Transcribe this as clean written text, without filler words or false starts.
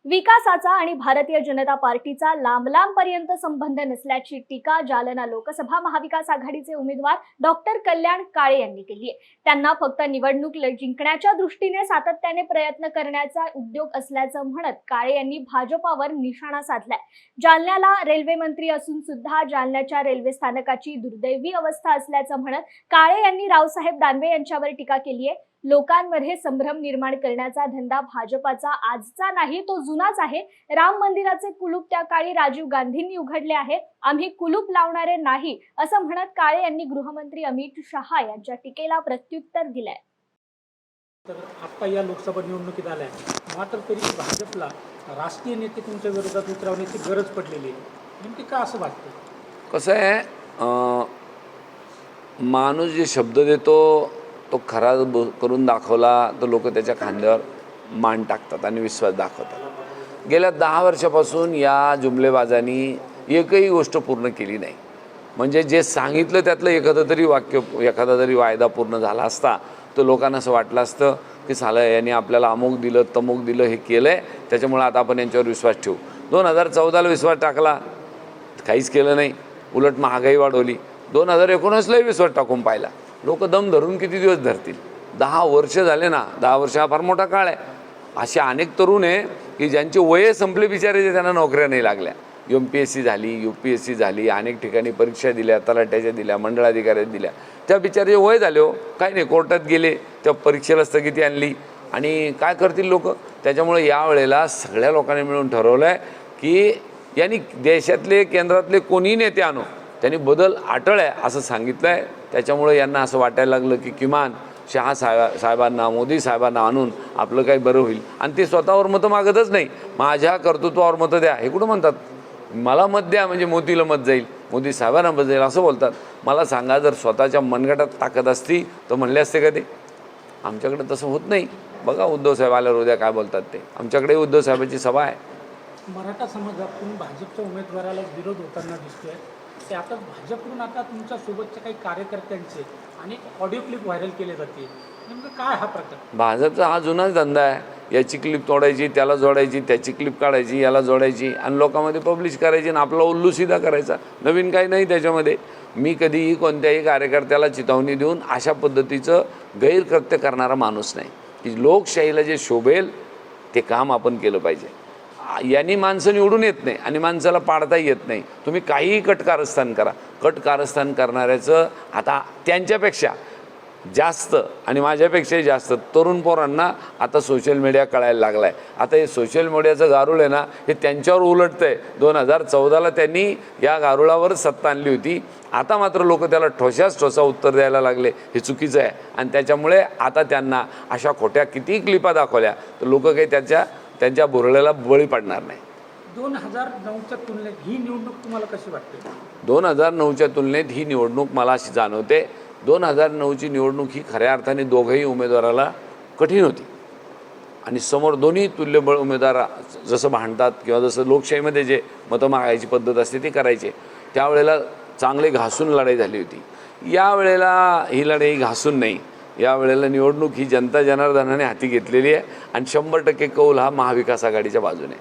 विकासाचा आणि भारतीय जनता पार्टीचा लांब लांबपर्यंत संबंध नसल्याची टीका जालना लोकसभा महाविकास आघाडीचे उमेदवार डॉक्टर कल्याण काळे यांनी केली आहे. त्यांना फक्त निवडणूक जिंकण्याच्या दृष्टीने सातत्याने प्रयत्न करण्याचा उद्योग असल्याचं म्हणत काळे यांनी भाजपावर निशाणा साधलाय. जालन्याला रेल्वे मंत्री असून सुद्धा जालन्याच्या रेल्वे स्थानकाची दुर्दैवी अवस्था असल्याचं म्हणत काळे यांनी रावसाहेब दानवे यांच्यावर टीका केली आहे. लोकांमध्ये संभ्रम निर्माण करण्याचा धंदा भाजपाचा आजचा नाही, तो जुनाच आहे. राम मंदिराचे कुलूप त्या काळी राजीव गांधींनी उघडले आहे. आम्ही कुलूप लावणारे नाही, असं म्हणत काळे यांनी गृहमंत्री अमित शहा यांच्या टीकेला प्रत्युत्तर दिलंय. तर आता या लोकसभा निवडणुकीत आल्या, मात्र तरी भाजपला राष्ट्रीय नेते तुमच्या विरोधात उतरवण्याची गरज पडलेली आहे. नेमकी का असं वाटतं? कसं आहे, माणूस जे शब्द देतो तो खरा करून दाखवला तर लोक त्याच्या खांद्यावर मान टाकतात आणि विश्वास दाखवतात. गेल्या 10 वर्षापासून या जुमलेबाजांनी एकही गोष्ट पूर्ण केली नाही. म्हणजे जे सांगितलं त्यातलं एखादा तरी वायदा पूर्ण झाला असता तर लोकांना असं वाटलं असतं की साला यांनी आपल्याला अमुक दिलं तमुक दिलं, हे केलं आहे, त्याच्यामुळे आता आपण यांच्यावर विश्वास ठेवू. 2014ला विश्वास टाकला, काहीच केलं नाही, उलट महागाई वाढवली. 2019लाही विश्वास टाकून पाहिला. लोक दम धरून किती दिवस धरतील? 10 वर्ष झाले ना. 10 वर्ष हा फार मोठा काळ आहे. असे अनेक तरुण आहे की ज्यांचे वय संपले बिचारे, त्यांना नोकऱ्या नाही लागल्या. MPSC झाली, UPSC झाली, अनेक ठिकाणी परीक्षा दिल्या, तलाट्याच्या दिल्या, मंडळाधिकाऱ्यात दिल्या. त्या बिचारे वय झाले हो, काही नाही, कोर्टात गेले, त्या परीक्षेला स्थगिती आणली आणि काय करतील लोक. त्याच्यामुळे यावेळेला सगळ्या लोकांनी मिळून ठरवलं आहे की यांनी देशातले केंद्रातले कोणी नेते आणो, त्यांनी बदल अटळ आहे असं सांगितलं आहे. त्याच्यामुळे यांना असं वाटायला लागलं की किमान शहा साहेबांना, मोदी साहेबांना आणून आपलं काही बरं होईल. आणि ते स्वतःवर मतं मागतच नाही, माझ्या कर्तृत्वावर मतं द्या. हे कुठं म्हणतात? मला मत द्या म्हणजे मोदीला मत जाईल, मोदी साहेबांना मत जाईल असं बोलतात. मला सांगा, जर स्वतःच्या मनगटात ताकद असती तर म्हणले असते का ते? आमच्याकडे तसं होत नाही. बघा उद्धव साहेब आल्यावर उद्या काय बोलतात ते. आमच्याकडे उद्धव साहेबांची सभा आहे. मराठा समाजातून भाजपच्या उमेदवाराला विरोध होताना दिसतोय. ते आता भाजपकडून आता तुमच्या सोबतच्या काही कार्यकर्त्यांचे अनेक ऑडिओ क्लिप व्हायरल केले जाते. नेमकं काय हा प्रकार? भाजपचा हा जुनाच धंदा आहे. याची क्लिप तोडायची, त्याला जोडायची, त्याची क्लिप काढायची, याला जोडायची आणि लोकांमध्ये पब्लिश करायची आणि आपला उल्लू सीधा करायचा. नवीन काही नाही त्याच्यामध्ये. मी कधीही कोणत्याही कार्यकर्त्याला चिथावणी देऊन अशा पद्धतीचं गैरकृत्य करणारा माणूस नाही. की लोकशाहीला जे शोभेल ते काम आपण केलं पाहिजे. यांनी माणसं निवडून येत नाही आणि माणसाला पाडताही येत नाही. तुम्ही काहीही कटकारस्थान करा. कटकारस्थान करणाऱ्याचं आता त्यांच्यापेक्षा जास्त आणि माझ्यापेक्षाही जास्त तरुण पोरांना आता सोशल मीडिया कळायला लागला आहे. आता हे सोशल मीडियाचं गारुळ आहे ना, हे त्यांच्यावर उलटतं आहे. 2014ला त्यांनी या गारुळावर सत्ता आणली होती. आता मात्र लोक त्याला ठोसा उत्तर द्यायला लागले. हे चुकीचं आहे आणि त्याच्यामुळे आता त्यांना अशा खोट्या कितीही क्लिपा दाखवल्या तर लोक काही त्यांच्या भुरळ्याला बळी पडणार नाही. 2009च्या तुलनेत ही निवडणूक तुम्हाला कशी वाटते? 2009च्या तुलनेत ही निवडणूक मला अशी जाणवते. 2009ची निवडणूक ही खऱ्या अर्थाने दोघंही उमेदवाराला कठीण होती आणि समोर दोन्ही तुल्यबळ उमेदवार जसं भांडतात किंवा जसं लोकशाहीमध्ये जे मतं मागायची पद्धत असते ती करायचे, त्यावेळेला चांगले घासून लढाई झाली होती. यावेळेला ही लढाई घासून नाही. यावेळेला निवडणूक ही जनता जनार्दनाने हाती घेतलेली आहे आणि 100% कौल हा महाविकास आघाडीच्या बाजूने.